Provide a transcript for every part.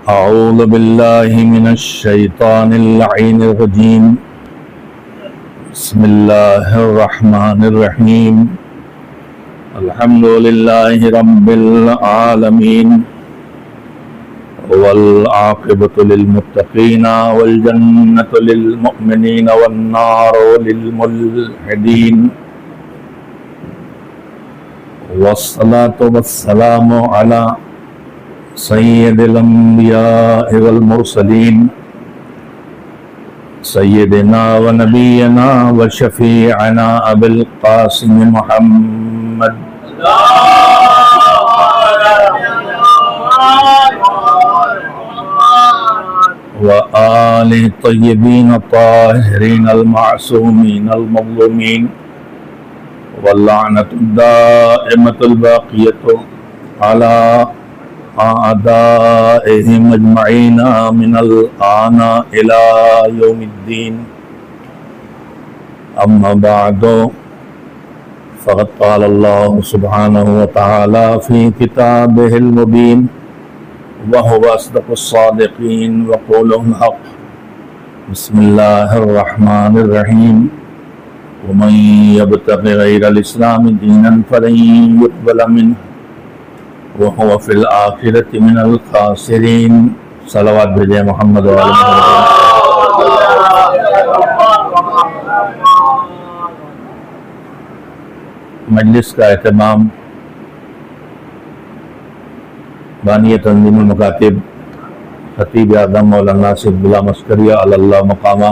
أعوذ بالله من الشيطان اللعين الرجيم. بسم الله الرحمن الرحيم. الحمد لله رب العالمين، والعاقبة للمتقين، والجنة للمؤمنين، والنار للملحدين. والصلاة والسلام على سید الانبیاء والمرسلین، سیدنا و نبینا و شفیعنا ابی القاسم محمد و آلہ الطیبین الطاہرین المعصومین المظلومین، واللعنۃ الدائمۃ الباقیۃ علی أعدائهم أجمعين من الآن إلى يوم الدين. أما بعد، فقد قال الله سبحانه وتعالى في كتابه المبين وهو أصدق الصادقين وقوله الحق. بسم الله الرحمن الرحيم. ومن يبتغ غير الإسلام دينا فلن يقبل منه وهو في الآخرة من الخاسرين. صلوات بھیجیں محمد و آل محمد. مجلس کا اہتمام بانی تنظیم المکاتب خطیب اعظم مولانا سید غلام عسکریہ علی اللہ مقامہ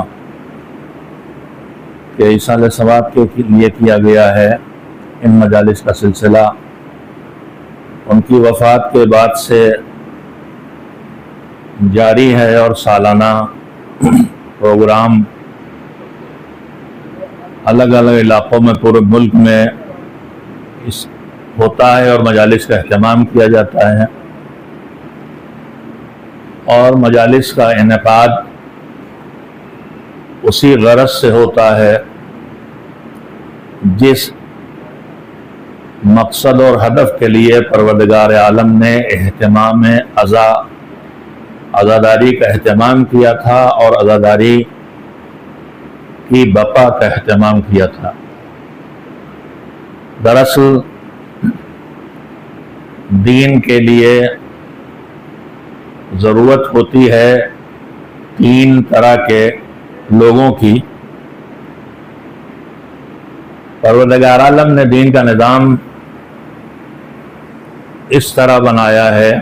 کے ایصال ثواب کے لیے کیا گیا ہے. ان مجالس کا سلسلہ ان کی وفات کے بعد سے جاری ہے، اور سالانہ پروگرام الگ الگ علاقوں میں پورے ملک میں ہوتا ہے اور مجالس کا اہتمام کیا جاتا ہے. اور مجالس کا انعقاد اسی غرض سے ہوتا ہے جس مقصد اور ہدف کے لیے پروردگار عالم نے اہتمام عزاداری کا اہتمام کیا تھا اور عزاداری کی بقا کا اہتمام کیا تھا. دراصل دین کے لیے ضرورت ہوتی ہے تین طرح کے لوگوں کی. پروردگار عالم نے دین کا نظام اس طرح بنایا ہے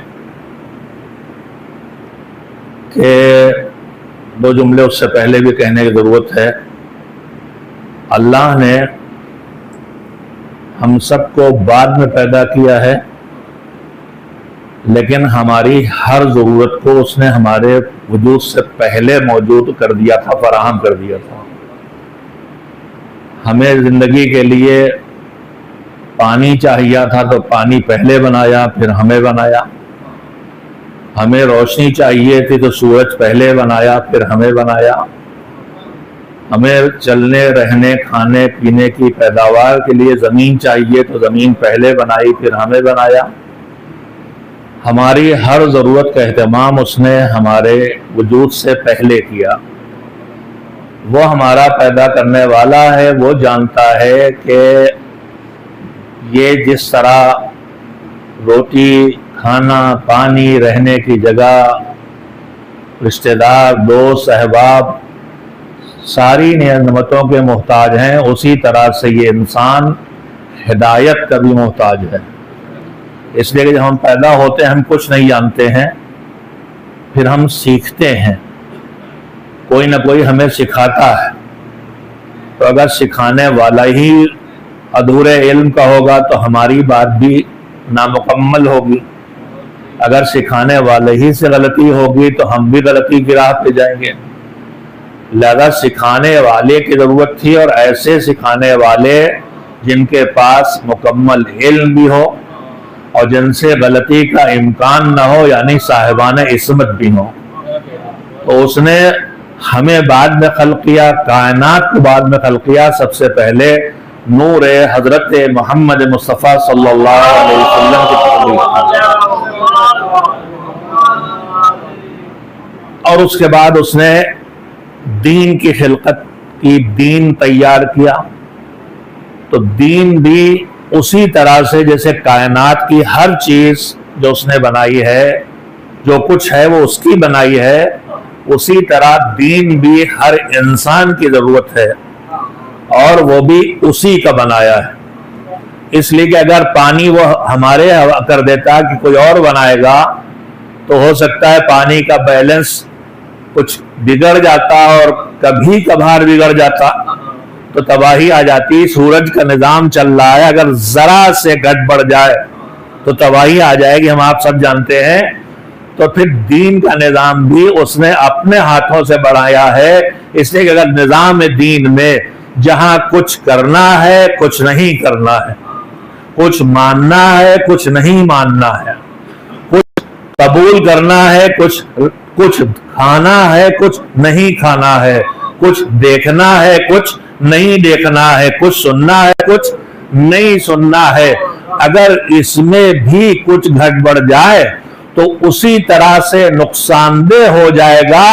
کہ دو جملے اس سے پہلے بھی کہنے کی ضرورت ہے. اللہ نے ہم سب کو بعد میں پیدا کیا ہے، لیکن ہماری ہر ضرورت کو اس نے ہمارے وجود سے پہلے موجود کر دیا تھا، فراہم کر دیا تھا. ہمیں زندگی کے لیے پانی چاہیے تھا تو پانی پہلے بنایا، پھر ہمیں بنایا. ہمیں روشنی چاہیے تھی تو سورج پہلے بنایا، پھر ہمیں بنایا. ہمیں چلنے، رہنے، کھانے پینے کی پیداوار کے لیے زمین چاہیے تو زمین پہلے بنائی، پھر ہمیں بنایا. ہماری ہر ضرورت کا اہتمام اس نے ہمارے وجود سے پہلے کیا. وہ ہمارا پیدا کرنے والا ہے. وہ جانتا ہے کہ یہ جس طرح روٹی، کھانا، پانی، رہنے کی جگہ، رشتہ دار، دوست، احباب ساری نعمتوں کے محتاج ہیں، اسی طرح سے یہ انسان ہدایت کا بھی محتاج ہے. اس لیے کہ جب ہم پیدا ہوتے ہیں ہم کچھ نہیں جانتے ہیں، پھر ہم سیکھتے ہیں، کوئی نہ کوئی ہمیں سکھاتا ہے. تو اگر سکھانے والا ہی ادھورے علم کا ہوگا تو ہماری بات بھی نامکمل ہوگی. اگر سکھانے والے ہی سے غلطی ہوگی تو ہم بھی غلطی کی راہ پہ جائیں گے. لہذا سکھانے والے کی ضرورت تھی، اور ایسے سکھانے والے جن کے پاس مکمل علم بھی ہو اور جن سے غلطی کا امکان نہ ہو، یعنی صاحبان عصمت بھی ہوں. تو اس نے ہمیں بعد میں خلق کیا، کائنات کو بعد میں خلق کیا. سب سے پہلے نور حضرت محمد مصطفیٰ صلی اللہ علیہ وسلم کی تخلیق، اور اس کے بعد اس نے دین کی خلقت کی، دین تیار کیا. تو دین بھی اسی طرح سے جیسے کائنات کی ہر چیز جو اس نے بنائی ہے، جو کچھ ہے وہ اس کی بنائی ہے، اسی طرح دین بھی ہر انسان کی ضرورت ہے اور وہ بھی اسی کا بنایا ہے. اس لیے کہ اگر پانی وہ ہمارے کر دیتا کہ کوئی اور بنائے گا تو ہو سکتا ہے پانی کا بیلنس کچھ بگڑ جاتا اور کبھی کبھار بگڑ جاتا تو تباہی آ جاتی. سورج کا نظام چل رہا ہے، اگر ذرا سے گڑبڑ جائے تو تباہی آ جائے گی، ہم آپ سب جانتے ہیں. تو پھر دین کا نظام بھی اس نے اپنے ہاتھوں سے بڑھایا ہے. اس لیے کہ اگر نظام دین میں جہاں کچھ کرنا ہے کچھ نہیں کرنا ہے، کچھ ماننا ہے کچھ نہیں ماننا ہے، کچھ قبول کرنا ہے کچھ کھانا ہے کچھ نہیں کھانا ہے، کچھ دیکھنا ہے کچھ نہیں دیکھنا ہے، کچھ سننا ہے کچھ نہیں سننا ہے، اگر اس میں بھی کچھ گڑبڑ جائے تو اسی طرح سے نقصان دہ ہو جائے گا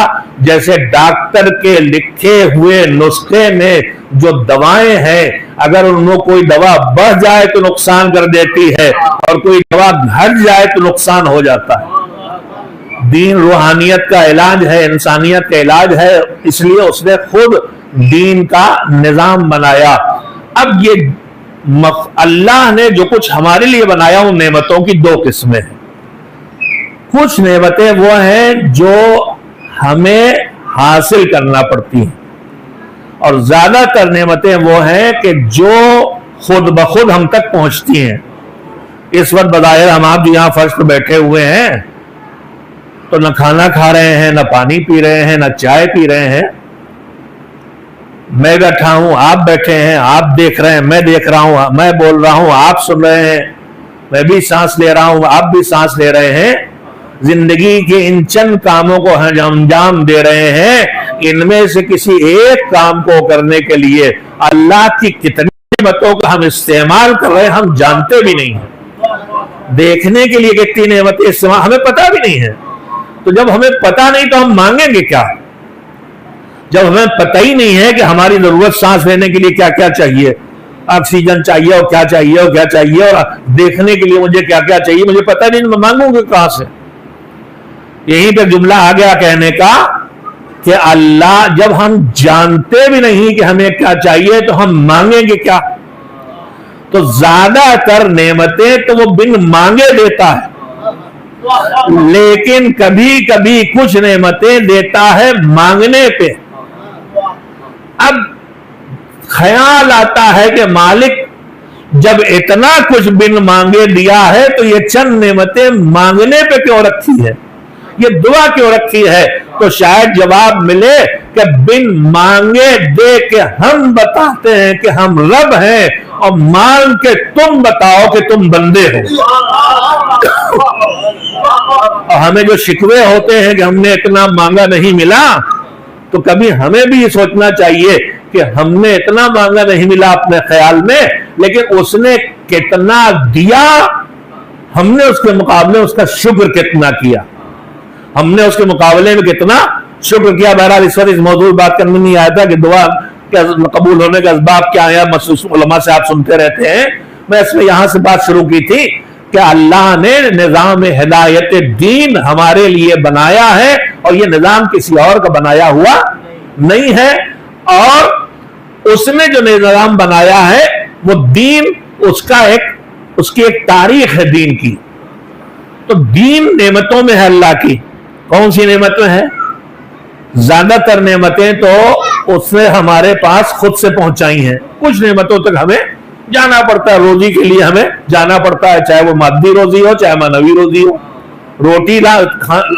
جیسے ڈاکٹر کے لکھے ہوئے نسخے میں جو دوائیں ہیں، اگر ان میں کوئی دوا بڑھ جائے تو نقصان کر دیتی ہے اور کوئی دوا گھٹ جائے تو نقصان ہو جاتا ہے. دین روحانیت کا علاج ہے، انسانیت کا علاج ہے، اس لیے اس نے خود دین کا نظام بنایا. اب یہ اللہ نے جو کچھ ہمارے لیے بنایا ان نعمتوں کی دو قسمیں ہیں. کچھ نعمتیں وہ ہیں جو ہمیں حاصل کرنا پڑتی ہیں اور زیادہ تر نعمتیں وہ ہیں کہ جو خود بخود ہم تک پہنچتی ہیں. اس وقت بظاہر ہم آپ جو یہاں فرش پر بیٹھے ہوئے ہیں تو نہ کھانا کھا رہے ہیں، نہ پانی پی رہے ہیں، نہ چائے پی رہے ہیں. میں بیٹھا ہوں، آپ بیٹھے ہیں، آپ دیکھ رہے ہیں، میں دیکھ رہا ہوں، میں بول رہا ہوں، آپ سن رہے ہیں، میں بھی سانس لے رہا ہوں، آپ بھی سانس لے رہے ہیں. زندگی کے ان چند کاموں کو انجام دے رہے ہیں. ان میں سے کسی ایک کام کو کرنے کے لیے اللہ کی کتنی نعمتوں کا ہم استعمال کر رہے ہیں ہم جانتے بھی نہیں ہیں. دیکھنے کے لیے کتنی نعمتیں استعمال ہمیں پتہ بھی نہیں ہے. تو جب ہمیں پتہ نہیں تو ہم مانگیں گے کیا؟ جب ہمیں پتہ ہی نہیں ہے کہ ہماری ضرورت سانس لینے کے لیے کیا کیا چاہیے، آکسیجن چاہیے اور کیا چاہیے اور کیا چاہیے، اور دیکھنے کے لیے مجھے کیا کیا چاہیے، مجھے پتہ نہیں، میں مانگوں گے کہاں سے؟ یہیں پہ جملہ آ گیا کہنے کا کہ اللہ جب ہم جانتے بھی نہیں کہ ہمیں کیا چاہیے تو ہم مانگیں گے کیا؟ تو زیادہ تر نعمتیں تو وہ بن مانگے دیتا ہے، لیکن کبھی کبھی کچھ نعمتیں دیتا ہے مانگنے پہ. اب خیال آتا ہے کہ مالک جب اتنا کچھ بن مانگے دیا ہے تو یہ چند نعمتیں مانگنے پہ کیوں رکھی ہے، یہ دعا کیوں رکھی ہے؟ تو شاید جواب ملے کہ بن مانگے دے کے ہم بتاتے ہیں کہ ہم رب ہیں اور مانگ کے تم بتاؤ کہ تم بندے ہو. اور ہمیں جو شکوے ہوتے ہیں کہ ہم نے اتنا مانگا نہیں ملا، تو کبھی ہمیں بھی یہ سوچنا چاہیے کہ ہم نے اتنا مانگا نہیں ملا اپنے خیال میں، لیکن اس نے کتنا دیا، ہم نے اس کے مقابلے اس کا شکر کتنا کیا، ہم نے اس کے مقابلے میں کتنا شکر کیا. بہرحال اس وقت اس موضوع بات کرنے نہیں آیا تھا کہ دعا قبول ہونے کے اسباب کیا ہیں، علماء سے آپ سنتے رہتے ہیں. میں اس میں یہاں سے بات شروع کی تھی کہ اللہ نے نظام ہدایت دین ہمارے لیے بنایا ہے اور یہ نظام کسی اور کا بنایا ہوا نہیں ہے. اور اس نے جو نظام بنایا ہے وہ دین اس کی ایک تاریخ ہے دین کی. تو دین نعمتوں میں ہے اللہ کی. کون سی نعمتیں ہیں؟ زیادہ تر نعمتیں تو اس نے ہمارے پاس خود سے پہنچائی ہیں. کچھ نعمتوں تک ہمیں جانا پڑتا ہے، روزی کے لیے ہمیں جانا پڑتا ہے، چاہے وہ مادی روزی ہو چاہے معنوی روزی ہو. روٹی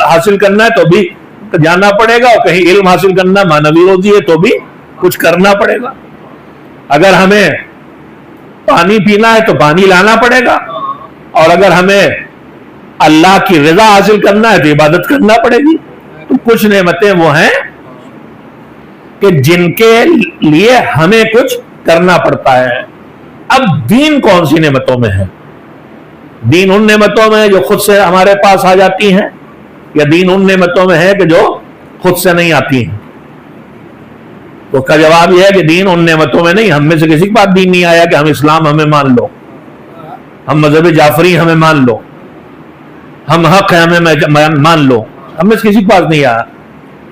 حاصل کرنا ہے تو بھی جانا پڑے گا، اور کہیں علم حاصل کرنا معنوی روزی ہے تو بھی کچھ کرنا پڑے گا. اگر ہمیں پانی پینا ہے تو پانی لانا پڑے گا، اور اگر ہمیں اللہ کی رضا حاصل کرنا ہے تو عبادت کرنا پڑے گی. تو کچھ نعمتیں وہ ہیں کہ جن کے لیے ہمیں کچھ کرنا پڑتا ہے. اب دین کون سی نعمتوں میں ہے؟ دین ان نعمتوں میں جو خود سے ہمارے پاس آ جاتی ہیں، یا دین ان نعمتوں میں ہے کہ جو خود سے نہیں آتی ہیں؟ تو اس کا جواب یہ ہے کہ دین ان نعمتوں میں نہیں. ہم میں سے کسی کے پاس دین نہیں آیا کہ ہم اسلام ہمیں مان لو، ہم مذہب جعفری ہمیں مان لو، ہم حق ہیں ہمیں مان لو. ہم میں سے کسی کے پاس نہیں آیا.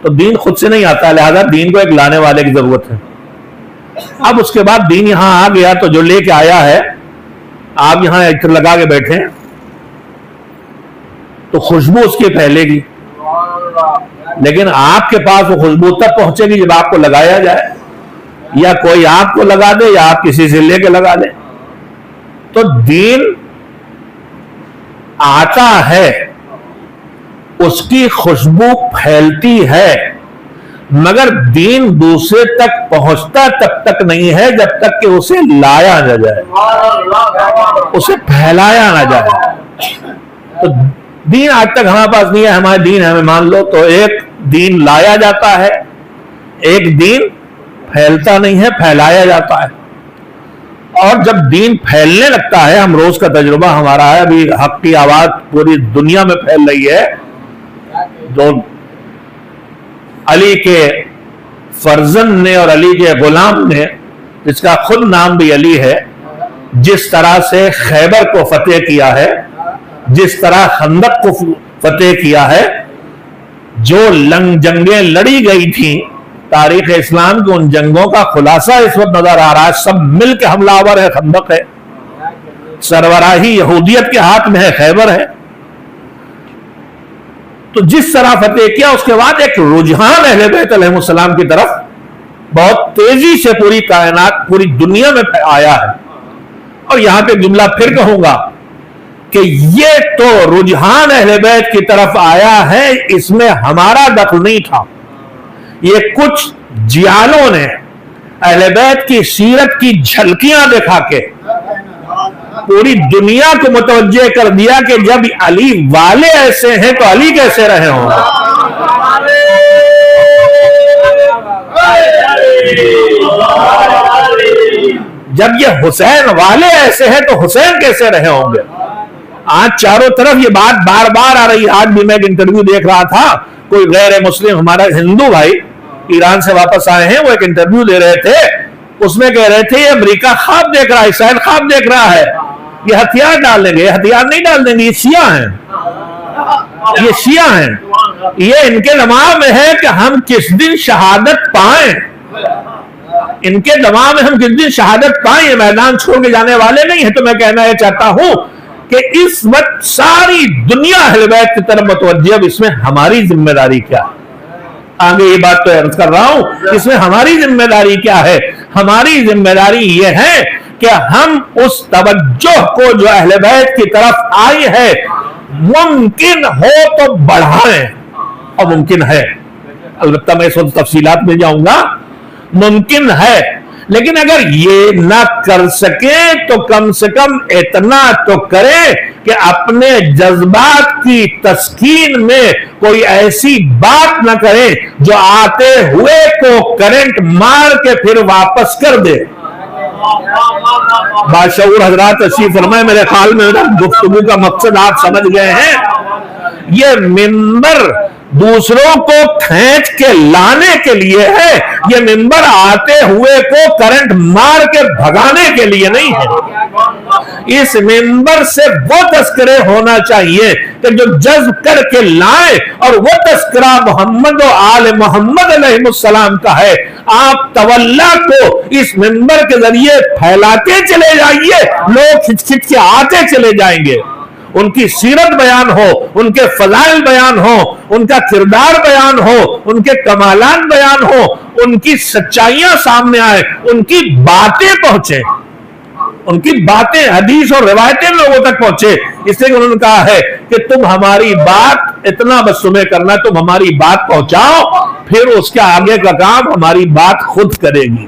تو دین خود سے نہیں آتا، لہذا دین کو ایک لانے والے کی ضرورت ہے. اب اس کے بعد دین یہاں آ گیا تو جو لے کے آیا ہے، آپ یہاں عطر لگا کے بیٹھے ہیں تو خوشبو اس کی پھیلے گی، لیکن آپ کے پاس وہ خوشبو تب پہنچے گی جب آپ کو لگایا جائے، یا کوئی آپ کو لگا دے یا آپ کسی سے لے کے لگا دے. تو دین آتا ہے، اس کی خوشبو پھیلتی ہے، مگر دین دوسرے تک پہنچتا تب تک نہیں ہے جب تک کہ اسے لایا نہ جائے، اسے پھیلایا نہ جائے. تو دین آج تک ہمارے پاس نہیں ہے. ہمارے دین ہمیں مان لو تو ایک دین لایا جاتا ہے، ایک دین پھیلتا نہیں ہے، پھیلایا جاتا ہے. اور جب دین پھیلنے لگتا ہے، ہم روز کا تجربہ ہمارا ہے، ابھی حق کی آواز پوری دنیا میں پھیل رہی ہے. جو علی کے فرزند نے اور علی کے غلام نے، جس کا خود نام بھی علی ہے، جس طرح سے خیبر کو فتح کیا ہے، جس طرح خندق کو فتح کیا ہے، جو جنگیں لڑی گئی تھیں تاریخ اسلام کی، ان جنگوں کا خلاصہ اس وقت نظر آ رہا ہے. سب مل کے حملہ آور ہے، خندق ہے، سربراہی یہودیت کے ہاتھ میں ہے، خیبر ہے. تو جس طرح فتح کیا، اس کے بعد ایک رجحان اہل بیت علیہ السلام کی طرف بہت تیزی سے پوری کائنات، پوری دنیا میں آیا ہے. اور یہاں پہ جملہ پھر کہوں گا کہ یہ تو رجحان اہل بیت کی طرف آیا ہے، اس میں ہمارا دخل نہیں تھا. یہ کچھ جیالوں نے اہل بیت کی سیرت کی جھلکیاں دکھا کے پوری دنیا کو متوجہ کر دیا کہ جب علی والے ایسے ہیں تو علی کیسے رہے ہوں گے. جب یہ حسین والے ایسے ہیں تو حسین کیسے رہے ہوں گے. آج چاروں طرف یہ بات بار بار آ رہی ہے. آج بھی میں ایک انٹرویو دیکھ رہا تھا، کوئی غیر مسلم ہمارا ہندو بھائی ایران سے واپس آئے ہیں، وہ ایک انٹرویو دے رہے تھے. اس میں کہہ رہے تھے یہ امریکہ خواب دیکھ رہا ہے، اسرائیل خواب دیکھ رہا ہے، یہ ہتھیار ڈال دیں گے. یہ ہتھیار نہیں ڈال دیں گے، یہ شیعہ ہیں، یہ شیعہ ہیں. یہ ان کے دماغ میں ہے کہ ہم کس دن شہادت پائیں، ان کے دماغ میں ہم کس دن شہادت پائیں. یہ میدان چھوڑ کے جانے والے نہیں ہیں. تو میں کہنا یہ چاہتا ہوں کہ اس وقت ساری دنیا اہل بیت کی طرف متوجہ. اب اس میں ہماری ذمہ داری کیا ہے؟ آگے یہ بات تو عرض کر رہا ہوں، اس میں ہماری ذمہ داری کیا ہے؟ ہماری ذمہ داری یہ ہے کہ ہم اس توجہ کو جو اہل بیت کی طرف آئی ہے ممکن ہو تو بڑھائیں. اور ممکن ہے، البتہ میں اس وقت تفصیلات میں جاؤں گا. ممکن ہے، لیکن اگر یہ نہ کر سکیں تو کم سے کم اتنا تو کریں کہ اپنے جذبات کی تسکین میں کوئی ایسی بات نہ کریں جو آتے ہوئے کو کرنٹ مار کے پھر واپس کر دے. باشعور حضرات تشریف فرمائے. میرے خیال میں گفتگو کا مقصد آپ سمجھ گئے ہیں. یہ منبر دوسروں کو کھینچ کے لانے کے لیے ہے، یہ منبر آتے ہوئے کو کرنٹ مار کے بھگانے کے لیے نہیں ہے. اس منبر سے وہ تذکرے ہونا چاہیے کہ جو جذب کر کے لائیں، اور وہ تذکرہ محمد و آل محمد علیہ السلام کا ہے. آپ تولا کو اس منبر کے ذریعے پھیلاتے چلے جائیے، لوگ کھچ کھچ کے آتے چلے جائیں گے. ان کی سیرت بیان ہو، ان کے فضائل بیان ہو، ان کا کردار بیان ہو، ان کے کمالات بیان ہو، ان کی سچائیاں سامنے آئے، ان کی باتیں پہنچے، ان کی باتیں، حدیث اور روایتیں لوگوں تک پہنچے. اس لیے انہوں نے کہا ہے کہ تم ہماری بات اتنا بس تمہیں کرنا، تم ہماری بات پہنچاؤ، پھر اس کے آگے کا کام ہماری بات خود کرے گی.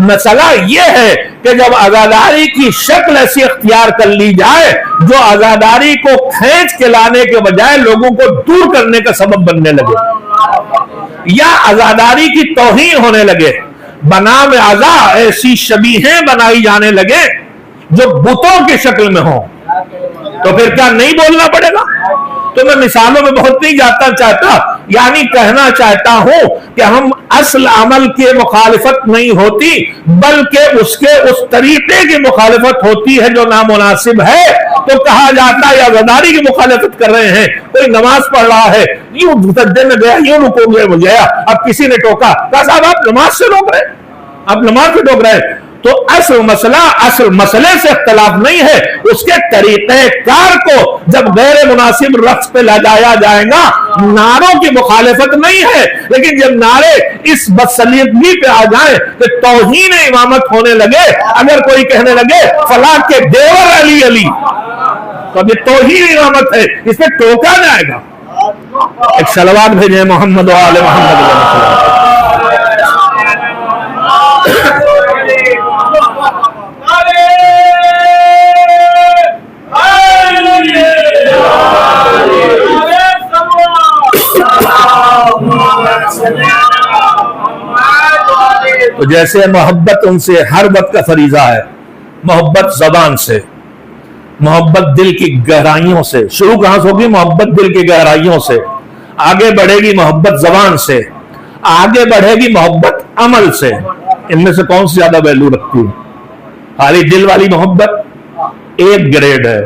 مسئلہ یہ ہے کہ جب عزاداری کی شکل ایسی اختیار کر لی جائے جو عزاداری کو کھینچ کے لانے کے بجائے لوگوں کو دور کرنے کا سبب بننے لگے، یا عزاداری کی توہین ہونے لگے، بنام عزا ایسی شبیہیں بنائی جانے لگے جو بتوں کی شکل میں ہوں، تو پھر کیا نہیں بولنا پڑے گا؟ تو میں مثالوں میں بہت نہیں جاتا چاہتا، یعنی کہنا چاہتا ہوں کہ ہم اصل عمل کی مخالفت نہیں ہوتی بلکہ اس طریقے کی مخالفت ہوتی ہے جو نامناسب ہے، تو کہا جاتا ہے عزاداری کی مخالفت کر رہے ہیں، کوئی نماز پڑھ رہا ہے، یوں سجدے میں گیا، یوں رکوع میں گیا، اب کسی نے ٹوکا، کہا صاحب آپ نماز سے روک رہے، آپ نماز سے ٹوک رہے، تو اصل مسئلے سے اختلاف نہیں ہے، اس کے طریقہ کار کو جب غیر مناسب رقص پہ لگایا جائے گا، نعروں کی مخالفت نہیں ہے، لیکن جب نعرے اس بدسلیقگی پہ آ جائیں کہ توہین امامت ہونے لگے، اگر کوئی کہنے لگے فلاں کے دیور علی علی، تو اب یہ توہین امامت ہے، اس پہ ٹوکا جائے گا۔ ایک صلوات بھیجیں محمد و آل محمد۔ تو جیسے محبت ان سے ہر وقت کا فریضہ ہے، محبت زبان سے، محبت دل کی گہرائیوں سے، شروع کہاں سے ہوگی؟ محبت دل کی گہرائیوں سے، آگے بڑھے گی محبت زبان سے، آگے بڑھے گی محبت عمل سے۔ ان میں سے کون سی زیادہ ویلیو رکھتی ہے؟ خالی دل والی محبت ایک گریڈ ہے،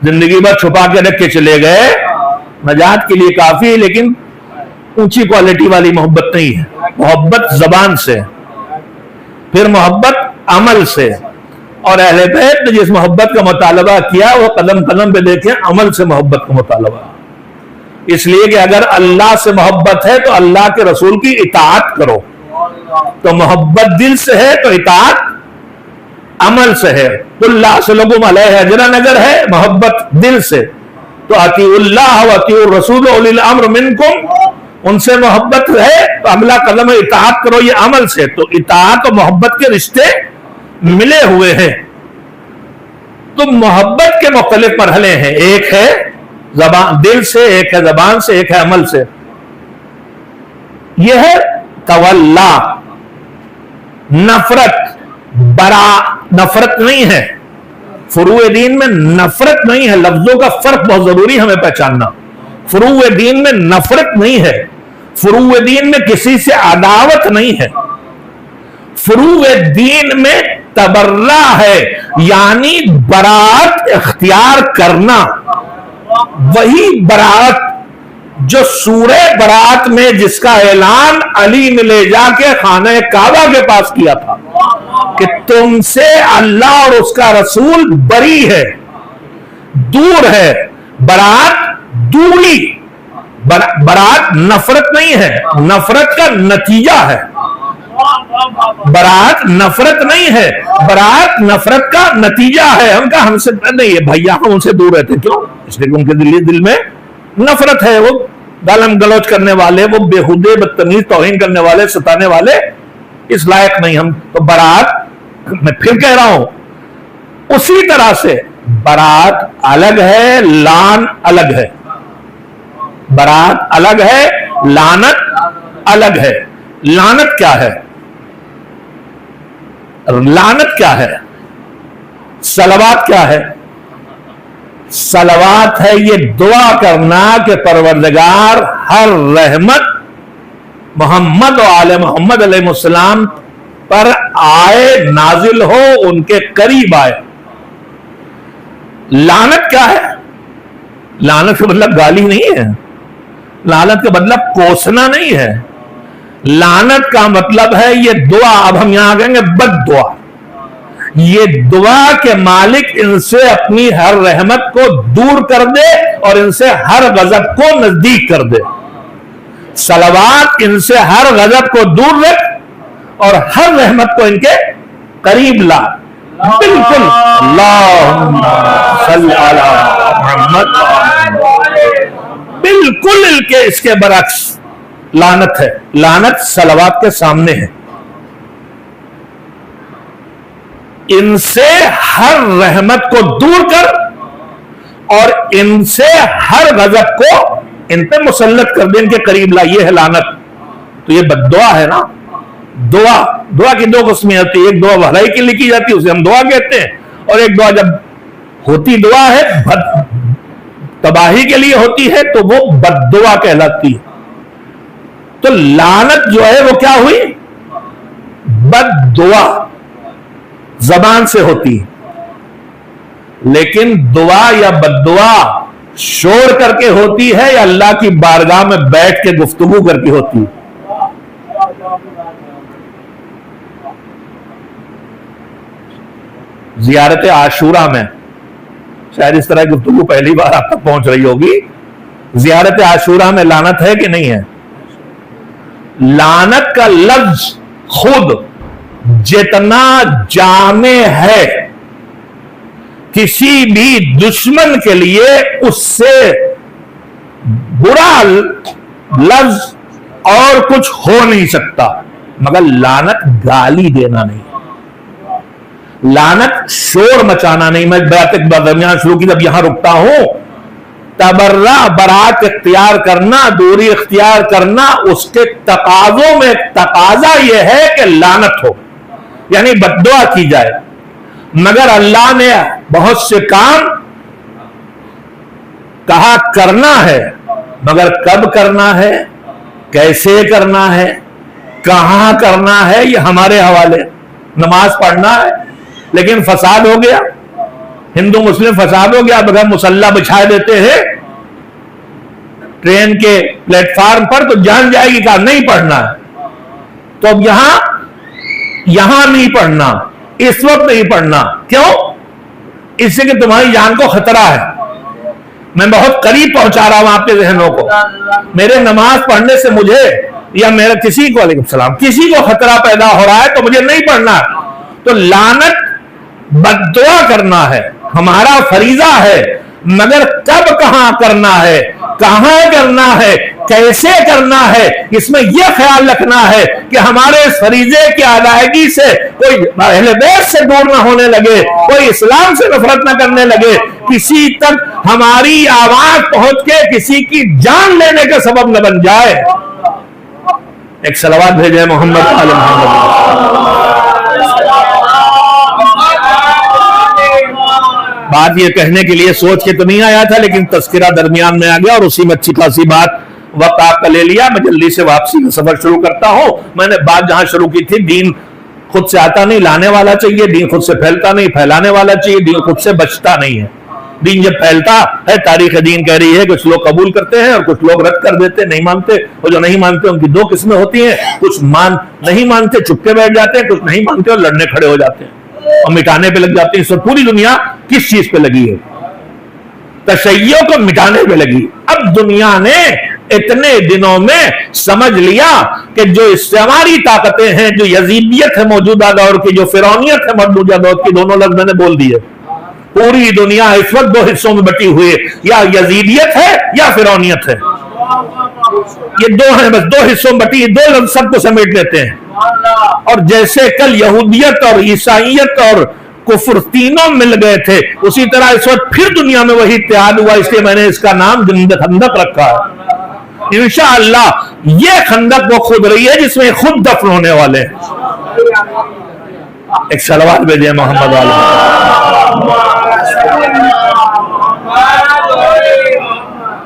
زندگی بھر چھپا کے رکھ کے چلے گئے، نجات کے لیے کافی، لیکن اونچی کوالٹی والی محبت نہیں ہے۔ محبت زبان سے، پھر محبت عمل سے، اور اہل بیت نے جس محبت کا مطالبہ کیا وہ قدم قدم پہ دیکھیں عمل سے محبت کا مطالبہ، اس لیے کہ اگر اللہ سے محبت ہے تو اللہ کے رسول کی اطاعت کرو، تو محبت دل سے ہے تو اطاعت عمل سے ہے۔ اللہ صلوم علیہ اجرا نگر ہے محبت دل سے، تو اطیعوا اللہ و اطیعوا الرسول اولی الامر منکم، ان سے محبت ہے تو اگلا قدم اطاعت کرو، یہ عمل سے۔ تو اطاعت و محبت کے رشتے ملے ہوئے ہیں۔ تو محبت کے مختلف مرحلے ہیں، ایک ہے زبان دل سے، ایک ہے زبان سے، ایک ہے عمل سے۔ یہ ہے تولا، نفرت، نفرت نہیں ہے، فروع دین میں نفرت نہیں ہے، لفظوں کا فرق بہت ضروری ہمیں پہچاننا۔ فروع دین میں نفرت نہیں ہے، فروع دین میں کسی سے عداوت نہیں ہے، فروع دین میں تبرہ ہے، یعنی برات اختیار کرنا، وہی برات جو سورہ برات میں جس کا اعلان علی نے لے جا کے خانہ کعبہ کے پاس کیا تھا کہ تم سے اللہ اور اس کا رسول بری ہے، دور ہے۔ برات دوری، برات نفرت نہیں ہے، نفرت کا نتیجہ ہے۔ برات نفرت نہیں ہے، برات نفرت کا نتیجہ ہے۔ ہم کہا ہم سے نہیں ہے بھیا، ہم ان سے دور رہتے، کیوں؟ اس لیے ان کے دل میں نفرت ہے، وہ گالم گلوچ کرنے والے، وہ بےہودے بدتمیز توہین کرنے والے، ستانے والے اس لائق نہیں ہم۔ تو برات میں پھر کہہ رہا ہوں، اسی طرح سے برات الگ ہے، لان الگ ہے۔ برات الگ ہے، لعنت الگ ہے۔ لعنت کیا ہے؟ لعنت کیا ہے؟ صلوات کیا ہے؟ صلوات ہے یہ دعا کرنا کہ پروردگار ہر رحمت محمد و آل محمد علیہ السلام پر آئے، نازل ہو، ان کے قریب آئے۔ لعنت کیا ہے؟ لعنت کا مطلب گالی نہیں ہے، لعنت کا مطلب کوسنا نہیں ہے، لعنت کا مطلب ہے یہ دعا، اب ہم یہاں کہیں گے بد دعا، یہ دعا کہ مالک ان سے اپنی ہر رحمت کو دور کر دے اور ان سے ہر غضب کو نزدیک کر دے۔ صلوات ان سے ہر غضب کو دور رکھ اور ہر رحمت کو ان کے قریب لا۔ بالکل اللہم صلی علی محمد، بالکل اس کے برعکس لعنت ہے۔ لعنت صلوات کے سامنے ہے۔ ان سے ہر رحمت کو دور کر اور ان سے ہر غضب کو ان پہ مسلط کر دے، ان کے قریب لا. یہ ہے لعنت. تو یہ بد دعا ہے نا. دعا کی دو قسمیں ہوتی ہیں، ایک دعا بھلائی کے لیے کی جاتی ہے اسے ہم دعا کہتے ہیں، اور ایک دعا جب ہوتی دعا ہے تباہی کے لیے ہوتی ہے تو وہ بد دعا کہلاتی ہے. تو لعنت جو ہے وہ کیا ہوئی؟ بد دعا، زبان سے ہوتی ہے. لیکن دعا یا بد دعا شور کر کے ہوتی ہے یا اللہ کی بارگاہ میں بیٹھ کے گفتگو کر کے ہوتی ہے؟ زیارت عاشورہ میں شاید اس طرح گفتگو پہلی بار آپ تک پہنچ رہی ہوگی. زیارت عاشورہ میں لعنت ہے کہ نہیں ہے؟ لعنت کا لفظ خود جتنا جامع ہے کسی بھی دشمن کے لیے اس سے برا لفظ اور کچھ ہو نہیں سکتا، مگر لعنت گالی دینا نہیں، لعنت شور مچانا نہیں. میں بات ایک درمیان شروع کی، جب یہاں رکتا ہوں، تبرہ برات اختیار کرنا، دوری اختیار کرنا، اس کے تقاضوں میں تقاضا یہ ہے کہ لعنت ہو، یعنی بد دعا کی جائے. مگر اللہ نے بہت سے کام کہا کرنا ہے، مگر کب کرنا ہے، کیسے کرنا ہے، کہاں کرنا ہے، یہ ہمارے حوالے. نماز پڑھنا ہے لیکن فساد ہو گیا، ہندو مسلم فساد ہو گیا، بغیر مسلح بچھائے دیتے ہیں ٹرین کے پلیٹ فارم پر، تو جان جائے گی کہ نہیں پڑھنا ہے. تو اب یہاں نہیں پڑھنا، اس وقت نہیں پڑھنا. کیوں؟ اس سے کہ تمہاری جان کو خطرہ ہے. میں بہت قریب پہنچا رہا ہوں آپ کے ذہنوں کو. میرے نماز پڑھنے سے مجھے یا میرا کسی کو، علیکم السلام، کسی کو خطرہ پیدا ہو رہا ہے تو مجھے نہیں پڑھنا. تو لعنت بد دعا کرنا ہے، ہمارا فریضہ ہے، مگر کب کہاں کرنا ہے، کہاں کرنا ہے، کیسے کرنا ہے، اس میں یہ خیال رکھنا ہے کہ ہمارے اس فریضے کی ادائیگی سے کوئی اہل بیت سے دور نہ ہونے لگے، کوئی اسلام سے نفرت نہ کرنے لگے، کسی تک ہماری آواز پہنچ کے کسی کی جان لینے کا سبب نہ بن جائے. ایک صلوات بھیجے محمد علی محمد. بات یہ کہنے کے لیے سوچ کے تو نہیں آیا تھا، لیکن تذکرہ درمیان میں آ گیا اور اسی میں اچھی خاصی بات وقت آپ کا لے لیا. میں جلدی سے واپسی کا سفر شروع کرتا ہوں. میں نے بات جہاں شروع کی تھی، دین خود سے آتا نہیں، لانے والا چاہیے. دین خود سے پھیلتا نہیں، پھیلانے والا چاہیے. دین خود سے بچتا نہیں ہے. دین جب پھیلتا ہے، تاریخ دین کہہ رہی ہے کچھ لوگ قبول کرتے ہیں اور کچھ لوگ رد کر دیتے، نہیں مانتے. اور جو نہیں مانتے ان کی دو قسمیں ہوتی ہیں، کچھ نہیں مانتے چپ کے بیٹھ جاتے ہیں، کچھ نہیں مانتے اور لڑنے کھڑے ہو جاتے ہیں اور مٹانے پہ لگ جاتے ہیں. اس وقت پوری دنیا کس چیز پہ لگی ہے؟ تشیع کو مٹانے پہ لگی. اب دنیا نے اتنے دنوں میں سمجھ لیا کہ جو استعماری طاقتیں ہیں، جو یزیدیت ہے موجودہ دور کی، جو فرعونیت ہے موجودہ دور کی، دونوں لفظ میں نے بول دیے. پوری دنیا اس وقت دو حصوں میں بٹی ہوئی ہے، یا یزیدیت ہے یا فرعونیت ہے. یہ دو ہیں، بس دو حصوں میں بٹی، دو لفظ سب کو سمیٹ لیتے ہیں. اور جیسے کل یہودیت اور عیسائیت اور کفر تینوں مل گئے تھے، اسی طرح اس وقت پھر دنیا میں وہی اتحاد ہوا. اس لیے میں نے اس کا نام خندق رکھا ہے. انشاءاللہ یہ خندق وہ خود رہی ہے جس میں خود دفن ہونے والے ہیں. ایک صلوات بھیجیں محمد علیہ.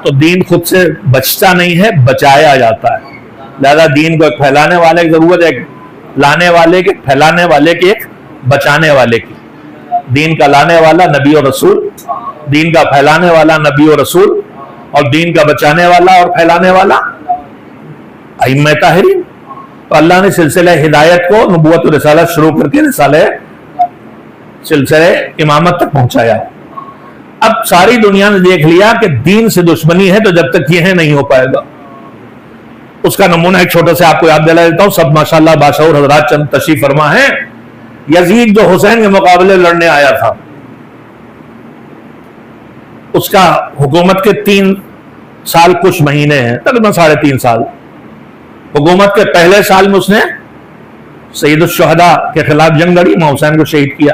تو دین خود سے بچتا نہیں ہے، بچایا جاتا ہے. لہذا دین کو ایک پھیلانے والے کی ضرورت ہے، ایک لانے والے کے، پھیلانے والے کی، ایک بچانے والے کی. دین کا لانے والا نبی اور رسول، دین کا پھیلانے والا نبی اور رسول، اور دین کا بچانے والا اور پھیلانے والا ائمہ طاہرین. تو اللہ نے سلسلہ ہدایت کو نبوت و رسالت شروع کر کے سلسلہ امامت تک پہنچایا. اب ساری دنیا نے دیکھ لیا کہ دین سے دشمنی ہے، تو جب تک یہ ہے نہیں ہو پائے گا. اس کا نمونہ ایک چھوٹا سے آپ کو یاد دلا دیتا ہوں. سب ماشاءاللہ باشعور حضرات چند تشریف فرما ہیں. یزید جو حسین کے مقابلے لڑنے آیا تھا، اس کا حکومت کے 3 سال کچھ مہینے ہیں، تقریباً 3.5 سال. حکومت کے پہلے سال میں اس نے سید الشہداء کے خلاف جنگ لڑی، امام حسین کو شہید کیا.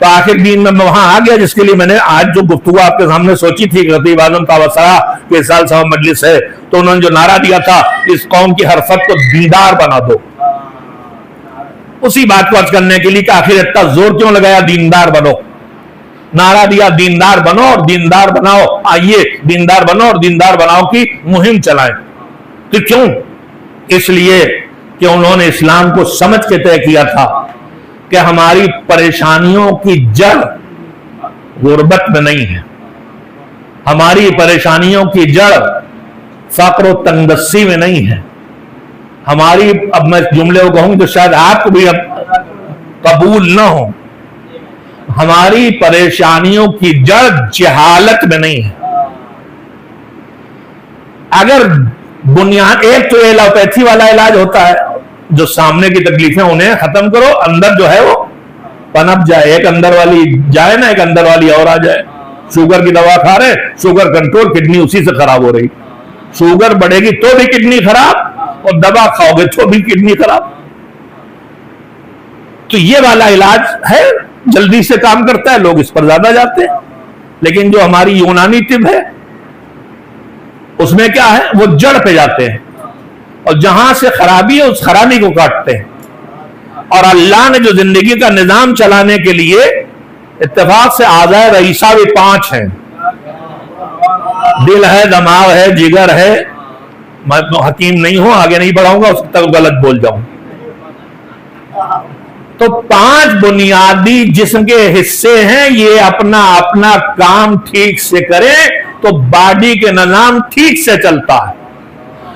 تو آخر دین میں وہاں آ گیا جس کے لیے میں نے آج جو گفتگو آپ کے سامنے سوچی تھی. خطیب اعظم تابصرہ کے سال سوا مجلس ہے تو انہوں نے جو نعرہ دیا تھا اس قوم کی ہر فرد کو دیندار بنا دو, اسی بات کو عرض کرنے کے لیے کہ آخر اتنا زور کیوں لگایا دیندار بنو. نعرہ دیا دیندار بنو اور دیندار بناؤ, آئیے دیندار بنو اور دیندار بناؤ کی مہم چلائیں. تو کیوں؟ اس لیے کہ انہوں نے اسلام کو سمجھ کے طے کیا تھا کہ ہماری پریشانیوں کی جڑ غربت میں نہیں ہے, ہماری پریشانیوں کی جڑ فقر و تنگدستی میں نہیں ہے, ہماری, اب میں جملے کو کہوں تو شاید آپ کو بھی اب قبول نہ ہو, ہماری پریشانیوں کی جڑ جہالت میں نہیں ہے. اگر بنیاد ایک تو ایلوپیتھی والا علاج ہوتا ہے, جو سامنے کی تکلیفیں انہیں ختم کرو, اندر جو ہے وہ پنپ جائے, ایک اندر والی جائے نا, ایک اندر والی اور آ جائے. شوگر کی دوا کھا رہے, شوگر کنٹرول, کڈنی اسی سے خراب ہو رہی. شوگر بڑھے گی تو بھی کڈنی خراب, اور دوا کھاؤ گے تو بھی کڈنی خراب. تو یہ والا علاج ہے, جلدی سے کام کرتا ہے, لوگ اس پر زیادہ جاتے ہیں. لیکن جو ہماری یونانی طب ہے اس میں کیا ہے, وہ جڑ پہ جاتے ہیں اور جہاں سے خرابی ہے اس خرابی کو کاٹتے ہیں. اور اللہ نے جو زندگی کا نظام چلانے کے لیے اتفاق سے اعضائے رئیسہ بھی 5 ہیں, دل ہے, دماغ ہے, جگر ہے. میں حکیم نہیں ہوں, آگے نہیں بڑھاؤں گا, اس تک غلط بول جاؤں. تو 5 بنیادی جسم کے حصے ہیں, یہ اپنا اپنا کام ٹھیک سے کریں تو باڈی کے نظام ٹھیک سے چلتا ہے.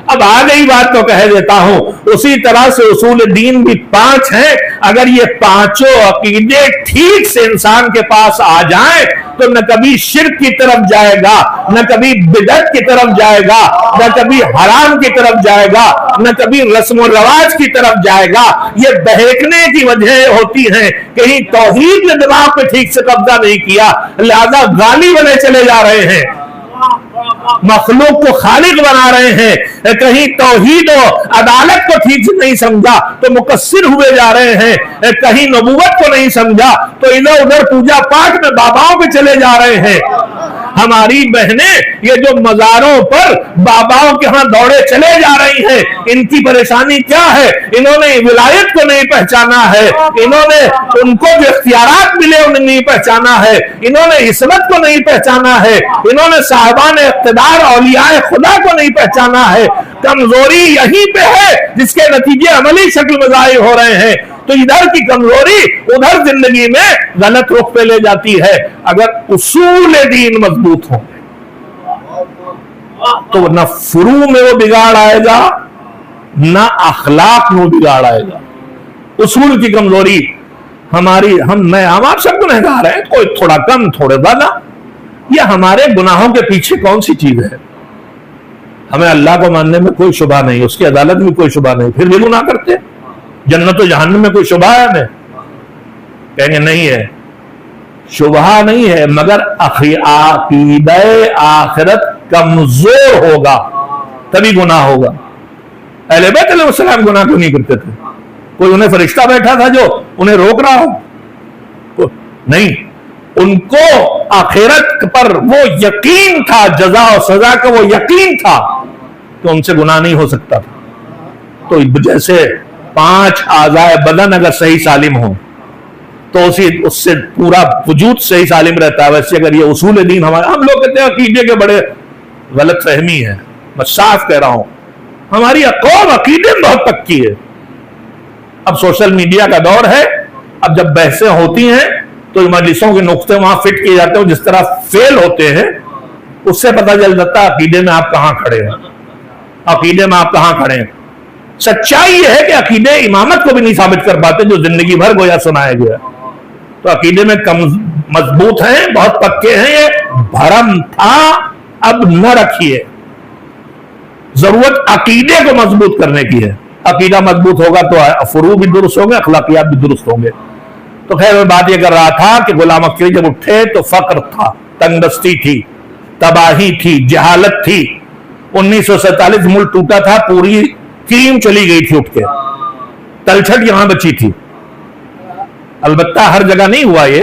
اب آ گئی بات تو کہہ دیتا ہوں, اسی طرح سے اصول دین بھی 5 ہیں. اگر یہ 5 عقیدے ٹھیک سے انسان کے پاس آ جائیں تو نہ کبھی شرک کی طرف جائے گا, نہ کبھی بدعت کی طرف جائے گا, نہ کبھی حرام کی طرف جائے گا, نہ کبھی رسم و رواج کی طرف جائے گا. یہ بہکنے کی وجہ ہوتی ہیں, کہیں توحید نے دماغ پہ ٹھیک سے قبضہ نہیں کیا, لہذا غالی بنے چلے جا رہے ہیں, مخلوق کو خالق بنا رہے ہیں. کہیں توحید و عدالت کو ٹھیک سے نہیں سمجھا تو مقصر ہوئے جا رہے ہیں, کہیں نبوت کو نہیں سمجھا تو ادھر ادھر پوجا پاٹ میں باباؤں پہ چلے جا رہے ہیں. ہماری بہنیں یہ جو مزاروں پر باباؤں کے ہاں دوڑے چلے جا رہی ہیں, ان کی پریشانی کیا ہے؟ انہوں نے ولایت کو نہیں پہچانا ہے, انہوں نے ان کو جو اختیارات ملے انہیں نہیں پہچانا ہے, انہوں نے عصمت کو نہیں پہچانا ہے, انہوں نے صاحبان اقتدار اولیاء خدا کو نہیں پہچانا ہے. کمزوری یہیں پہ ہے جس کے نتیجے عملی شکل میں ظاہر ہو رہے ہیں. تو ادھر کی کمزوری ادھر زندگی میں غلط رخ پہ لے جاتی ہے. اگر اصول دین مضبوط ہوں تو نہ فروع میں وہ بگاڑ آئے گا, نہ اخلاق میں بگاڑ آئے گا. اصول کی کمزوری ہماری, ہم آپ سب گنہگار ہیں, کوئی تھوڑا کم تھوڑے زیادہ, یہ ہمارے گناہوں کے پیچھے کون سی چیز ہے؟ ہمیں اللہ کو ماننے میں کوئی شبہ نہیں, اس کی عدالت میں کوئی شبہ نہیں, پھر بھی گناہ کرتے. جنت و جہنم میں کوئی شبہ ہے ہمیں؟ کہیں گے نہیں ہے, شبہ نہیں ہے, مگر عقیدہ آخرت کمزور ہوگا تبھی گناہ ہوگا. اہل بیت علیہ السلام گناہ کیوں نہیں کرتے تھے؟ کوئی انہیں فرشتہ بیٹھا تھا جو انہیں روک رہا ہو؟ نہیں, ان کو آخرت پر وہ یقین تھا, جزا و سزا کا وہ یقین تھا کہ ان سے گناہ نہیں ہو سکتا تھا. تو جیسے 5 اعضائے بدن اگر صحیح سالم ہوں تو اس سے پورا وجود صحیح سالم رہتا ہے, ویسے اگر یہ اصول دین ہمارے, ہم لوگ کہتے ہیں عقیدے کے بڑے غلط فہمی ہے, میں صاف کہہ رہا ہوں, ہماری قوم عقیدے میں بہت پکی ہے. اب سوشل میڈیا کا دور ہے, اب جب بحثیں ہوتی ہیں تو مجلسوں کے نقطے وہاں فٹ کیے جاتے ہیں, جس طرح فیل ہوتے ہیں اس سے پتہ چل جاتا ہے عقیدے میں آپ کہاں کھڑے ہیں, عقیدے میں آپ کہاں کھڑے ہیں. سچائی یہ ہے کہ عقیدے امامت کو بھی نہیں ثابت کر پاتے جو زندگی بھر گویا سنایا گیا. تو عقیدے میں کم مضبوط ہیں, بہت پکے ہیں, یہ بھرم تھا اب نہ رکھیے. ضرورت عقیدے کو مضبوط کرنے کی ہے. عقیدہ مضبوط ہوگا تو فروع بھی درست ہوں گے, اخلاقیات بھی درست ہوں گے. تو خیر میں بات یہ کر رہا تھا کہ غلام اختری جب اٹھے تو فقر تھا, تنگدستی تھی, تباہی تھی, جہالت تھی. 1947 ملک ٹوٹا تھا, پوری کریم چلی گئی تھی اٹھ کے, تلچھٹ یہاں بچی تھی. البتہ ہر جگہ نہیں ہوا یہ,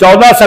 1400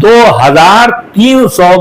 2300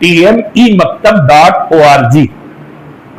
tmemaktab.org।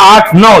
8, 9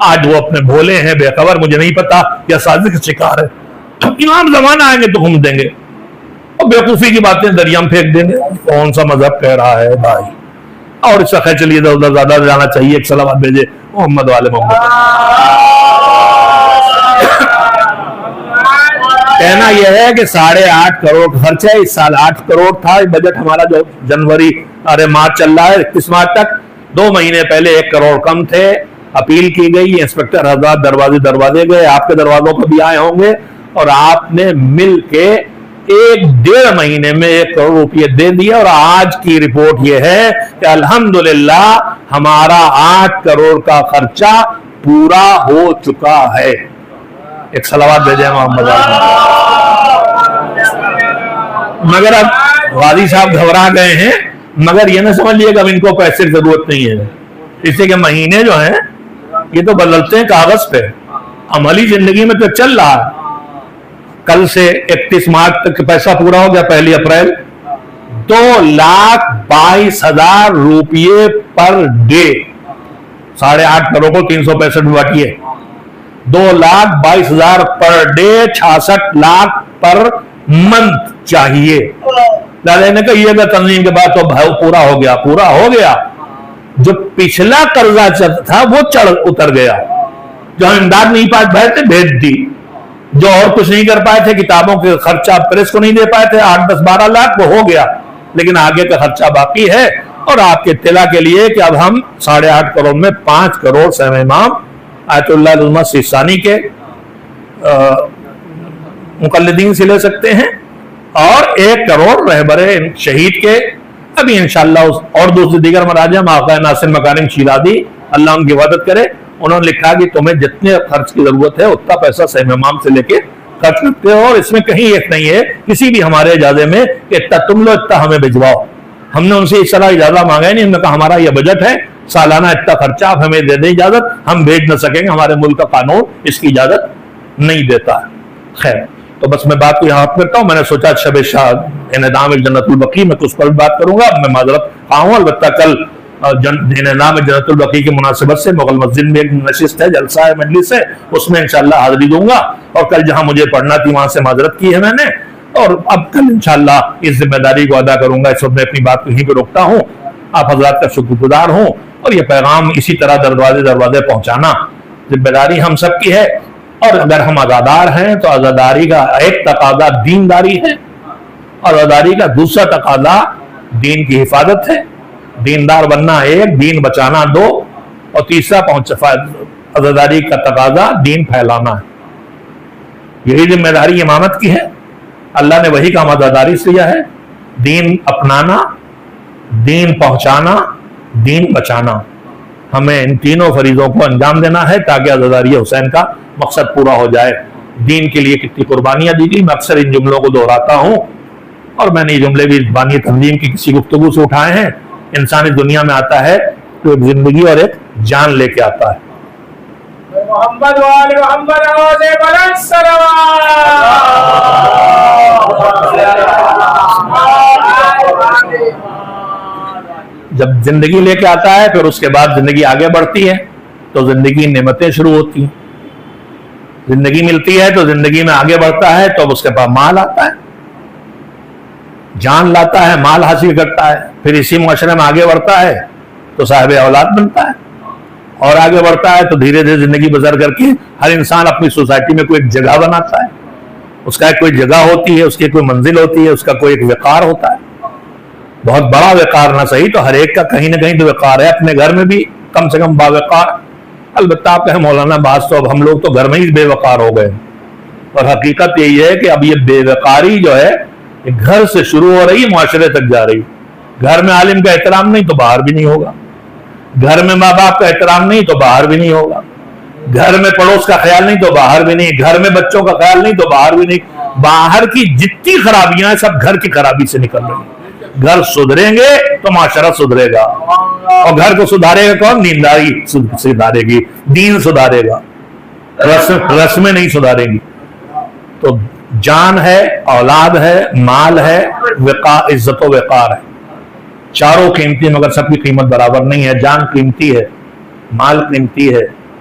آج وہ اپنے بھولے ہیں، بے خبر، مجھے نہیں پتا یا سازش کا شکار ہے. امام زمانہ آئیں گے تو گھوم دیں گے اور بیوقوفی کی باتیں دریا میں پھینک دیں گے. کون سا مذہب کہہ رہا ہے بھائی؟ اور اس کا چلیے ادھر زیادہ جانا چاہیے. ایک صلوات بھیجے محمد والے محمد. کہنا یہ ہے کہ 8.5 کروڑ خرچ ہے اس سال. 8 کروڑ تھا بجٹ ہمارا جو جنوری مارچ چل رہا ہے 31 مارچ تک. 2 مہینے پہلے 1 کروڑ کم تھے. اپیل کی گئی، انسپیکٹر حضرات دروازے گئے، آپ کے دروازوں پر بھی آئے ہوں گے، اور آپ نے مل کے 1.5 مہینے میں 1 کروڑ روپے دے دیا. اور آج کی رپورٹ یہ ہے کہ الحمدللہ ہمارا 8 کروڑ کا خرچہ پورا ہو چکا ہے. ایک صلوات بھیجیں محمد. مگر اب غازی صاحب گھبرا گئے ہیں، مگر یہ نہ سمجھ لیے کہ اب ان کو پیسے کی ضرورت نہیں ہے. اس لیے کہ مہینے جو ہیں یہ تو بدلتے ہیں کاغذ پہ، عملی زندگی میں تو چل رہا ہے. کل سے 31 مارچ تک پیسہ پورا ہو گیا. 1 اپریل 2,22,000 روپیے پر ڈے. 8.5 کروڑ کو 365 میں بانٹیے. 2,22,000 per day, 66 lakh per month چاہیے. دادا نے کہا یہ تنظیم کے بعد تو پورا ہو گیا. جو پچھلا قرضہ تھا وہ اتر گیا. جو ہم امداد نہیں پا پائے تھے بھیج دی. جو اور کچھ نہیں کر پائے تھے، کتابوں کے خرچہ پریس کو نہیں دے پائے تھے 8, 10, 12 لاکھ، وہ ہو گیا. لیکن آگے کا خرچہ باقی ہے. اور آپ کے اطلاع کے لیے کہ اب ہم 8.5 کروڑ میں 5 کروڑ سیم امام آیت اللہ علامہ سیستانی کے مقلدین سے لے سکتے ہیں، اور 1 کروڑ رہبر شہید کے. ابھی انشاءاللہ اور دوسری دیگر مراجع آقا ناصر مکارم شیرازی اللہ ان کی عبادت کرے، انہوں نے لکھا کہ تمہیں جتنے خرچ کی ضرورت ہے اتنا پیسہ سیم امام سے لے کے خرچ کرتے ہو. اور اس میں کہیں ایک نہیں ہے کسی بھی ہمارے اجازے میں کہ اتنا تم لو اتنا ہمیں بھجواؤ. ہم نے ان سے اس طرح اجازت مانگا ہی نہیں. ہم نے کہا ہمارا یہ بجٹ ہے، سالانہ اتنا خرچہ، آپ ہمیں دے دیں اجازت. ہم بھیج نہ سکیں گے، ہمارے ملک کا قانون اس کی اجازت نہیں دیتا ہے. خیر، تو بس میں بات کو یہاں کرتا ہوں. میں نے سوچا شب شاہ انعام جنت البقیع میں اس پر بھی بات کروں گا. میں معذرت خواہ ہوں، البتہ کل انعام جنت البقیع کی مناسبت سے مغل مسجد میں ایک نشست ہے، جلسہ ہے، مجلس ہے، اس میں انشاءاللہ حاضری دوں گا. اور کل جہاں مجھے پڑھنا تھی وہاں سے معذرت کی ہے میں نے، اور اب کل انشاءاللہ اس ذمہ داری کو ادا کروں گا. اس وقت میں اپنی بات کو یہیں پہ روکتا ہوں. آپ حضرات کا شکر گزار ہوں، اور یہ پیغام اسی طرح دروازے پہنچانا ذمہ داری ہم سب کی ہے. اور اگر ہم عزادار ہیں تو عزاداری کا ایک تقاضا دینداری ہے، اور عزاداری کا دوسرا تقاضا دین کی حفاظت ہے. دیندار بننا 1، دین بچانا 2، اور تیسرا عزاداری کا تقاضا دین پھیلانا ہے. یہی ذمہ داری امامت کی ہے. اللہ نے وہی کام عزاداری سے لیا ہے، دین اپنانا، دین پہنچانا، دین بچانا. ہمیں ان تینوں فریضوں کو انجام دینا ہے تاکہ عزاداری حسین کا مقصد پورا ہو جائے. دین کے لیے کتنی قربانیاں دی گئی، میں اکثر ان جملوں کو دہراتا ہوں، اور میں نے یہ جملے بھی بانی تنظیم کی کسی گفتگو سے اٹھائے ہیں. انسانی دنیا میں آتا ہے تو ایک زندگی اور ایک جان لے کے آتا ہے. محمد وآل محمد آواز بلند صلوات. جب زندگی لے کے آتا ہے پھر اس کے بعد زندگی آگے بڑھتی ہے تو زندگی نعمتیں شروع ہوتی ہیں. زندگی ملتی ہے تو زندگی میں آگے بڑھتا ہے تو اب اس کے پاس مال آتا ہے، جان لاتا ہے، مال حاصل کرتا ہے. پھر اسی معاشرے میں آگے بڑھتا ہے تو صاحب اولاد بنتا ہے، اور آگے بڑھتا ہے تو دھیرے دھیرے زندگی بسر کر کے ہر انسان اپنی سوسائٹی میں کوئی ایک جگہ بناتا ہے. اس کا ایک کوئی جگہ ہوتی ہے، اس کی کوئی منزل ہوتی ہے، اس کا کوئی ایک وقار ہوتا ہے. بہت بڑا وقار نہ صحیح تو ہر ایک کا کہیں نہ کہیں تو وقار ہے. اپنے گھر میں بھی کم سے کم باوقار. البتہ آپ کہیں مولانا بعض تو اب ہم لوگ تو گھر میں ہی بے وقار ہو گئے، اور حقیقت یہی ہے کہ اب یہ بے وقاری جو ہے گھر سے شروع ہو رہی، معاشرے تک جا رہی. گھر میں عالم کا احترام نہیں تو باہر بھی نہیں ہوگا، گھر میں ماں باپ کا احترام نہیں تو باہر بھی نہیں ہوگا، گھر میں پڑوس کا خیال نہیں تو باہر بھی نہیں، گھر میں بچوں کا خیال نہیں تو باہر بھی نہیں. باہر کی جتنی خرابیاں ہیں سب گھر کی خرابی سے نکل رہی ہیں. گھر سدھریں گے تو معاشرہ سدھرے گا، اور گھر کو سدھارے گا کون؟ دینداری سدھارے گی، دین سدھارے گا، رسمیں نہیں سدھارے گی. تو جان ہے، اولاد ہے، مال ہے، عزت و وقار ہے. چاروں قیمتی، مگر سب کی قیمت برابر نہیں ہے. جان قیمتی ہے، مال قیمتی ہے،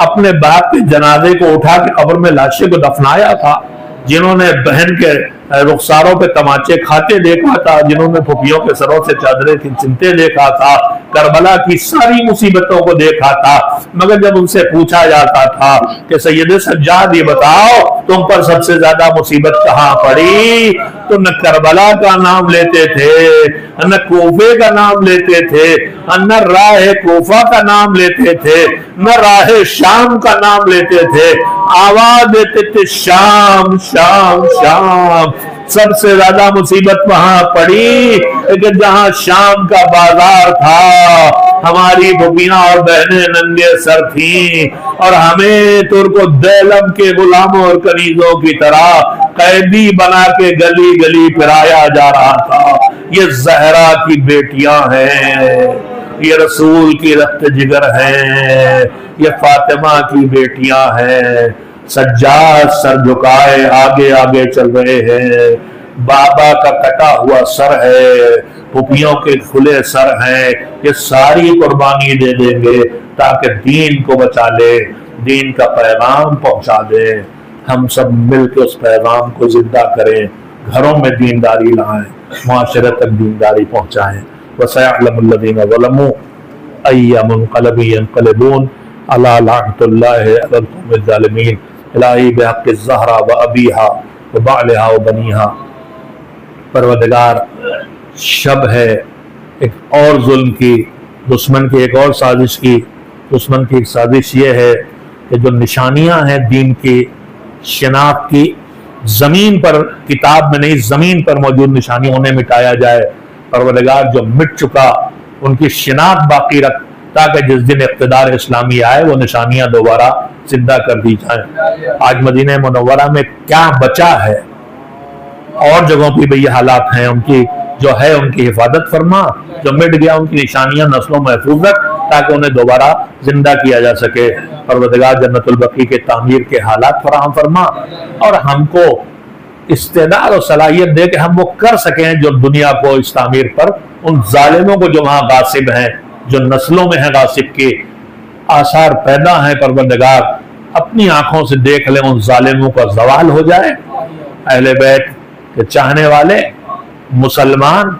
اپنے باپ کے جنازے کو اٹھا کے قبر میں لاشے کو دفنایا تھا، جنہوں نے بہن کے رخساروں پہ تماچے کھاتے دیکھا تھا، جنہوں نے پھوپھیوں کے سروں سے چادریں کھینچتے دیکھا تھا، کربلا کی ساری مصیبتوں کو دیکھا تھا، مگر جب ان سے پوچھا جاتا تھا کہ سید سجاد یہ بتاؤ تم پر سب سے زیادہ مصیبت کہاں پڑی، تو نہ کربلا کا نام لیتے تھے، نہ کوفے کا نام لیتے تھے، نہ راہ کوفہ کا نام لیتے تھے، نہ راہ شام کا نام لیتے تھے، آواز دیتے تھے شام شام شام۔ سب سے زیادہ مصیبت وہاں پڑی کہ جہاں شام کا بازار تھا، ہماری بھوپیاں اور بہنیں ننگے سر تھیں اور ہمیں ترک و دیلم کے غلاموں اور کنیزوں کی طرح قیدی بنا کے گلی گلی پھرایا جا رہا تھا۔ یہ زہرا کی بیٹیاں ہیں، یہ رسول کی رخت جگر ہیں، یہ فاطمہ کی بیٹیاں ہیں۔ سجاد سر جھکائے آگے آگے چل رہے ہیں، بابا کا کٹا ہوا سر ہے، پھوپھیوں کے کھلے سر ہیں، یہ ساری قربانی دے دیں گے تاکہ دین کو بچا لے، دین کا پیغام پہنچا دے۔ ہم سب مل کے اس پیغام کو زندہ کریں، گھروں میں دینداری لائیں، معاشرے تک دینداری پہنچائیں۔ وَسَيَعْلَمُ الَّذِينَ ظَلَمُوا أَيَّ مُنقَلَبٍ يَنقَلِبُونَ أَلَا لَعْنَةُ اللَّهِ عَلَى الْقَوْمِ الظَّالِمِينَ۔ الہی بحق الزہرا و ابیہا و بعلہا و بنیہا۔ پروردگار شب ہے ایک اور ظلم کی، دشمن کی ایک اور سازش کی۔ دشمن کی ایک سازش یہ ہے کہ جو نشانیاں ہیں دین کی شناخت کی، زمین پر، کتاب میں نہیں، زمین پر موجود نشانیاں انہیں مٹایا جائے۔ پروردگار جو مٹ چکا ان کی شناخت باقی رکھ، تاکہ جس دن اقتدار اسلامی آئے وہ نشانیاں دوبارہ زندہ کر دی جائیں۔ آج مدینہ منورہ میں کیا بچا ہے، اور جگہوں پہ بھی یہ حالات ہیں، ان کی جو ہے ان کی حفاظت فرما، جو مٹ گیا ان کی نشانیاں نسلوں محفوظ رکھ تاکہ انہیں دوبارہ زندہ کیا جا سکے۔ پروردگار جنت البقیع کے تعمیر کے حالات فراہم فرما، اور ہم کو استعداد اور صلاحیت دے کہ ہم وہ کر سکیں جو دنیا کو اس تعمیر پر، ان ظالموں کو جو وہاں غاصب ہیں، جو نسلوں میں ہیں غاصب کے آثار پیدا ہیں، پروردگار اپنی آنکھوں سے دیکھ لیں، ان ظالموں کا زوال ہو جائے، اہل بیت کے چاہنے والے مسلمان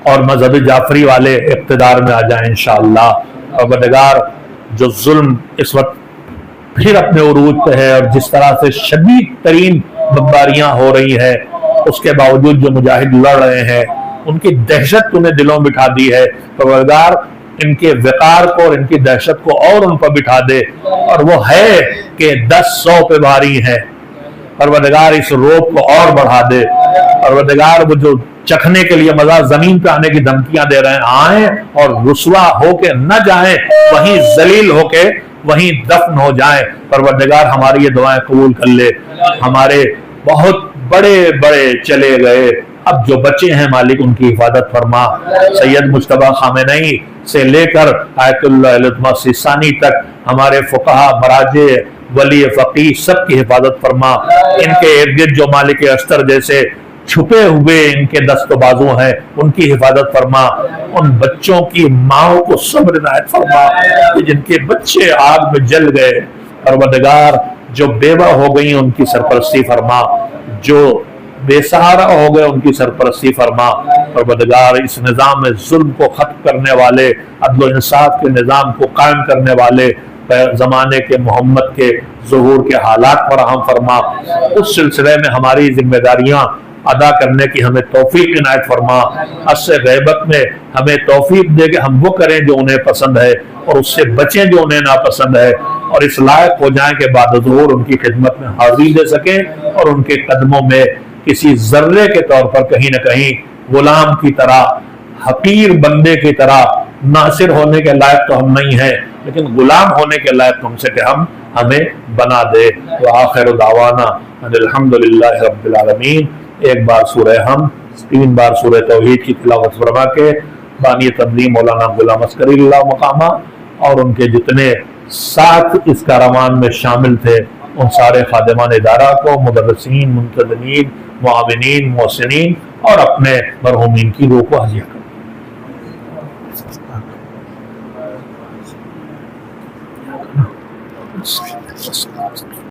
اور مذہب جعفری والے اقتدار میں آ جائیں انشاءاللہ۔ پروردگار جو ظلم اس وقت پھر اپنے عروج پہ ہے، اور جس طرح سے شدید ترین بمباریاں ہو رہی ہیں، اس کے باوجود جو مجاہد لڑ رہے ہیں، ان کی دہشت انہیں دلوں بٹھا دی ہے۔ پروردگار ان کے وقار کو اور ان کی دہشت کو اور ان پر بٹھا دے، اور وہ ہے کہ 10 پہ بھاری ہے۔ پروردگار اس روب کو اور بڑھا دے۔ پروردگار وہ جو چکھنے کے لیے مزہ زمین پہ آنے کی دھمکیاں دے رہے ہیں، آئیں اور رسوا ہو کے نہ جائیں، وہیں ذلیل ہو کے وہیں دفن ہو جائیں۔ پروردگار ہماری یہ دعائیں قبول کر لے۔ ہمارے بہت بڑے بڑے چلے گئے، اب جو بچے ہیں مالک ان کی حفاظت فرما۔ سید مجتبیٰ خامنئی سے لے کر آیت اللہ العظمہ سیستانی تک ہمارے فقہا، مراجع، ولی فقیہ سب کی حفاظت فرما۔ ان کے ارد گرد جو مالک اشتر جیسے چھپے ہوئے ان کے دست و بازو ہیں، ان کی حفاظت فرما۔ ان بچوں کی ماں کو صبر عنایت فرما کہ جن کے بچے آگ میں جل گئے۔ پروردگار جو بیوہ ہو گئی ان کی سرپرستی فرما، جو بے سہارا ہو گئے ان کی سرپرستی فرما۔ پروردگار اس نظام میں ظلم کو ختم کرنے والے، عدل و انصاف کے نظام کو قائم کرنے والے زمانے کے محمد کے ظہور کے حالات فراہم فرما۔ اس سلسلے میں ہماری ذمہ داریاں ادا کرنے کی ہمیں توفیق عنایت فرما۔ اس سے غیبت میں ہمیں توفیق دے کہ ہم وہ کریں جو انہیں پسند ہے، اور اس سے بچیں جو انہیں ناپسند ہے، اور اس لائق ہو جائیں کہ بعد ظہور ان کی خدمت میں حاضری دے سکیں، اور ان کے قدموں میں کسی ذرے کے طور پر کہیں نہ کہیں غلام کی طرح، حقیر بندے کی طرح، ناصر ہونے کے لائق تو ہم نہیں ہیں لیکن غلام ہونے کے لائق ہم سے کہ ہمیں بنا دے۔ وآخر دعوانا ان الحمدللہ رب العالمین۔ ایک بار سورہ حمد، 3 بار سورہ توحید کی تلاوت فرما کے بانی تنظیم مولانا غلام عسکری اللہ مقامہ اور ان کے جتنے ساتھ اس کاروان میں شامل تھے ان سارے خادمان ادارہ کو، مدرسین، منتظمین، معاونین، محسنین اور اپنے مرحومین کی روح کو ہدیہ کریں۔ نمسکار.